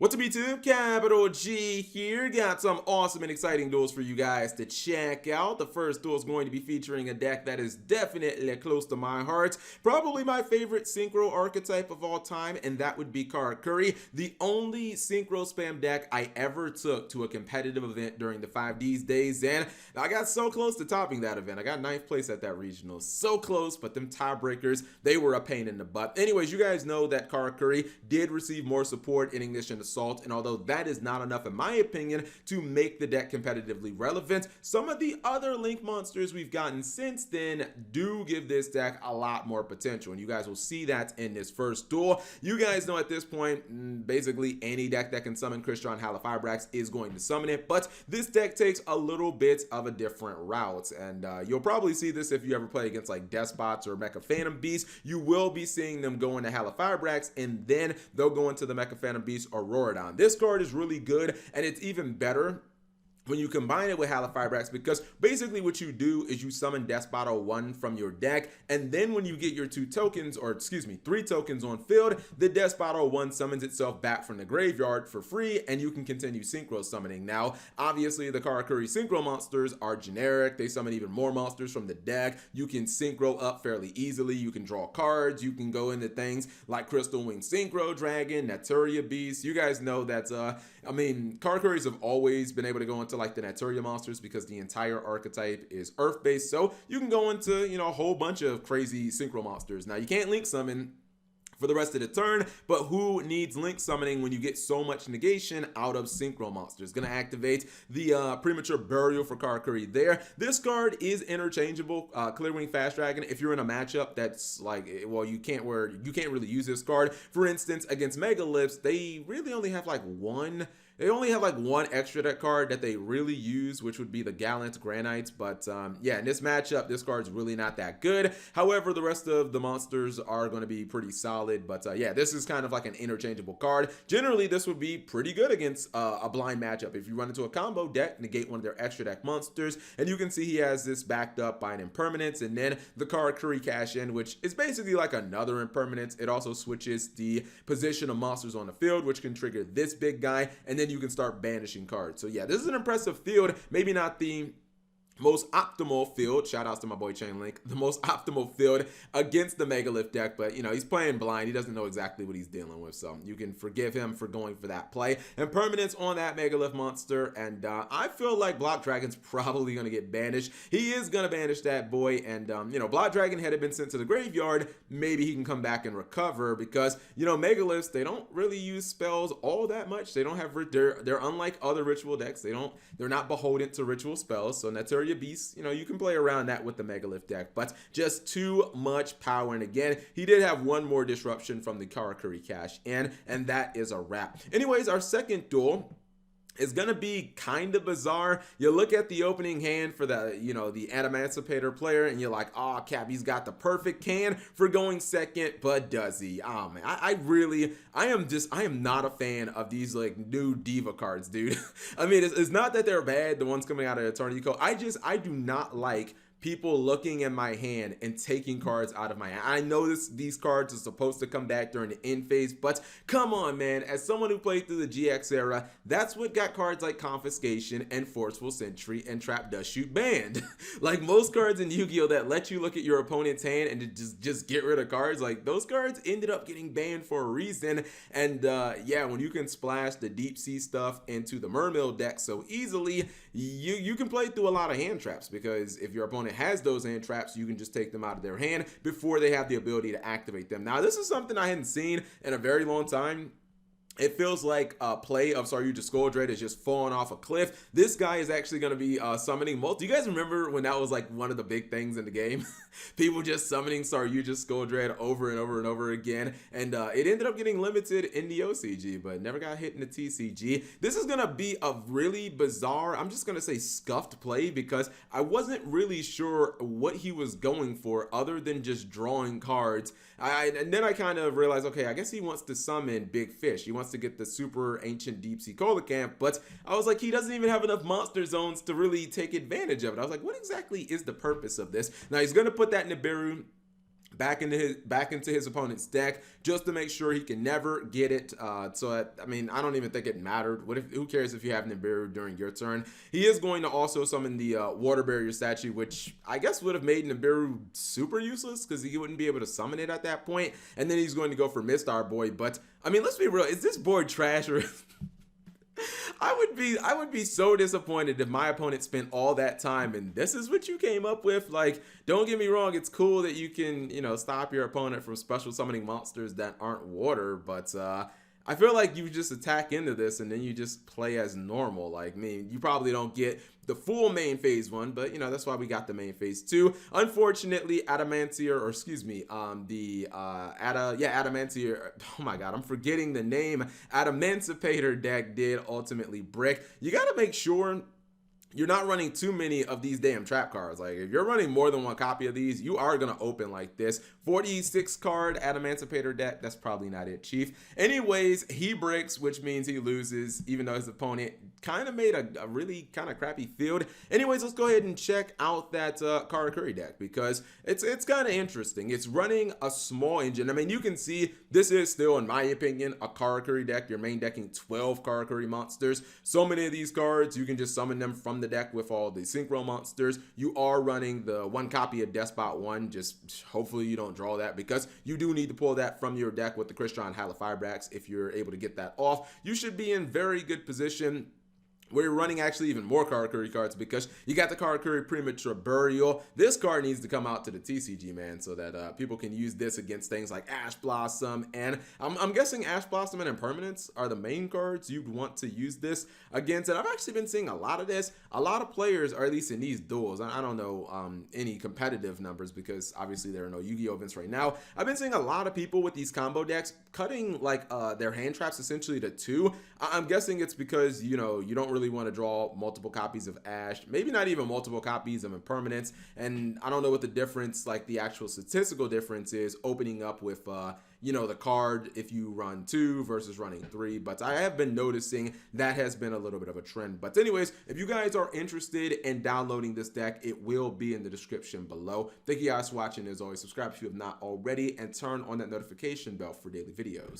What's up YouTube? Capital G here. Got some awesome and exciting duels for you guys to check out. The first duel is going to be featuring a deck that is definitely close to my heart. Probably my favorite Synchro archetype of all time, and that would be Karakuri. The only Synchro spam deck I ever took to a competitive event during the 5Ds days, and I got so close to topping that event. I got 9th place at that regional. So close, but them tiebreakers, they were a pain in the butt. Anyways, you guys know that Karakuri did receive more support in English and Assault, and although that is not enough in my opinion to make the deck competitively relevant, some of the other Link monsters we've gotten since then do give this deck a lot more potential, and you guys will see that in this first duel. You guys know at this point, basically any deck that can summon Christian Halifabrax is going to summon it, but this deck takes a little bit of a different route, and you'll probably see this if you ever play against like Despots or Mecha Phantom Beasts. You will be seeing them go into Halifabrax, and then they'll go into the Mecha Phantom Beast or Rorodon. This card is really good, and it's even better when you combine it with Halifabrax, because basically what you do is you summon Despot 1 from your deck, and then when you get your 3 tokens on field, the Despot 1 summons itself back from the graveyard for free, and you can continue Synchro summoning. Now, obviously, the Karakuri Synchro monsters are generic. They summon even more monsters from the deck. You can Synchro up fairly easily. You can draw cards. You can go into things like Crystal Wing Synchro Dragon, Naturia Beast. You guys know that, Karakuris have always been able to go into like the Naturia monsters because the entire archetype is earth based, so you can go into a whole bunch of crazy synchro monsters. Now you can't link summon for the rest of the turn, but who needs link summoning when you get so much negation out of synchro monsters? Gonna activate the premature burial for Karakuri there. This card is interchangeable. Clearwing Fast Dragon, if you're in a matchup that's like, well, you can't really use this card. For instance, against Megaliths, they really only have like one extra deck card that they really use, which would be the Gallant Granites. But yeah, in this matchup, this card's really not that good. However, the rest of the monsters are going to be pretty solid. But yeah, this is kind of like an interchangeable card. Generally, this would be pretty good against a blind matchup. If you run into a combo deck, negate one of their extra deck monsters, and you can see he has this backed up by an impermanence, and then the Karakuri cash in, which is basically like another impermanence. It also switches the position of monsters on the field, which can trigger this big guy, and then you can start banishing cards. So yeah, this is an impressive field. Maybe not the most optimal field, shout outs to my boy Chainlink, the most optimal field against the Megalith deck, but he's playing blind. He doesn't know exactly what he's dealing with, so you can forgive him for going for that play. And permanence on that Megalith monster, and I feel like Block Dragon's probably going to get banished. He is going to banish that boy, and Block Dragon had it been sent to the graveyard, maybe he can come back and recover, because Megaliths, they don't really use spells all that much. They don't have, they're unlike other ritual decks. They're not beholden to ritual spells, so Naturia Beast, you can play around that with the Megalith deck, but just too much power. And again, he did have one more disruption from the Karakuri cash in, and that is a wrap. Anyways, our second duel is gonna be kind of bizarre. You look at the opening hand for the the Emancipator player, and you're like, oh, Cap, he's got the perfect can for going second, but does he? Oh man, I am not a fan of these like new diva cards, dude. I mean, it's not that they're bad, the ones coming out of Eternity Code. I do not like people looking at my hand and taking cards out of my hand. I know these cards are supposed to come back during the end phase, but come on, man. As someone who played through the GX era, that's what got cards like Confiscation and Forceful Sentry and Trap Dust Shoot banned. Like most cards in Yu-Gi-Oh that let you look at your opponent's hand and just get rid of cards, like those cards ended up getting banned for a reason. And yeah, when you can splash the deep sea stuff into the Mermail deck so easily, you can play through a lot of hand traps, because if your opponent has those hand traps, you can just take them out of their hand before they have the ability to activate them. Now, this is something I hadn't seen in a very long time. It feels like a play of Saryuja Skoldred is just falling off a cliff. This guy is actually going to be summoning multi. Do you guys remember when that was like one of the big things in the game? People just summoning Saryuja Skoldred over and over and over again. And it ended up getting limited in the OCG, but never got hit in the TCG. This is going to be a really bizarre, I'm just going to say scuffed play, because I wasn't really sure what he was going for other than just drawing cards. And then I kind of realized, okay, I guess he wants to summon Big Fish. He wants to get the super ancient deep sea coelacanth, but I was like, he doesn't even have enough monster zones to really take advantage of it. I was like, what exactly is the purpose of this? Now he's going to put that Nibiru back into his opponent's deck just to make sure he can never get it. I mean, I don't even think it mattered. Who cares if you have Nibiru during your turn? He is going to also summon the water barrier statue, which I guess would have made Nibiru super useless because he wouldn't be able to summon it at that point. And then he's going to go for Mistar Boy. But I mean, let's be real. Is this board trash or? I would be so disappointed if my opponent spent all that time and this is what you came up with. Like, don't get me wrong, it's cool that you can, you know, stop your opponent from special summoning monsters that aren't water, but I feel like you just attack into this and then you just play as normal. Like, I mean, you probably don't get the full main phase one, but you know, that's why we got the main phase two. Unfortunately, Adamantier, or excuse me, Adamantier, oh my god, I'm forgetting the name, Adamancipator deck did ultimately brick. You gotta make sure you're not running too many of these damn trap cards. Like, if you're running more than one copy of these, you are going to open like this. 46 card Adamancipator deck, that's probably not it, Chief. Anyways, he bricks, which means he loses, even though his opponent kind of made a really kind of crappy field. Anyways, let's go ahead and check out that Karakuri deck because it's kind of interesting. It's running a small engine. I mean, you can see this is still, in my opinion, a Karakuri deck. You're main decking 12 Karakuri monsters. So many of these cards, you can just summon them from the deck with all the Synchro monsters. You are running the one copy of Despot 1. Just hopefully you don't draw that because you do need to pull that from your deck with the Crystron Halifibrax. If you're able to get that off, you should be in very good position. We're running actually even more Karakuri cards because you got the Karakuri Premature Burial. This card needs to come out to the TCG, man, so that people can use this against things like Ash Blossom. And I'm guessing Ash Blossom and Impermanence are the main cards you'd want to use this against. And I've actually been seeing a lot of this. A lot of players, or at least in these duels, I don't know any competitive numbers because obviously there are no Yu-Gi-Oh events right now. I've been seeing a lot of people with these combo decks cutting like their hand traps essentially to 2. I'm guessing it's because, you know, you don't really want to draw multiple copies of Ash, maybe not even multiple copies of Impermanence, and I don't know what the difference, like the actual statistical difference is opening up with you know, the card if you run 2 versus running 3, but I have been noticing that has been a little bit of a trend. But anyways, if you guys are interested in downloading this deck, it will be in the description below. Thank you guys for watching. As always, subscribe if you have not already and turn on that notification bell for daily videos.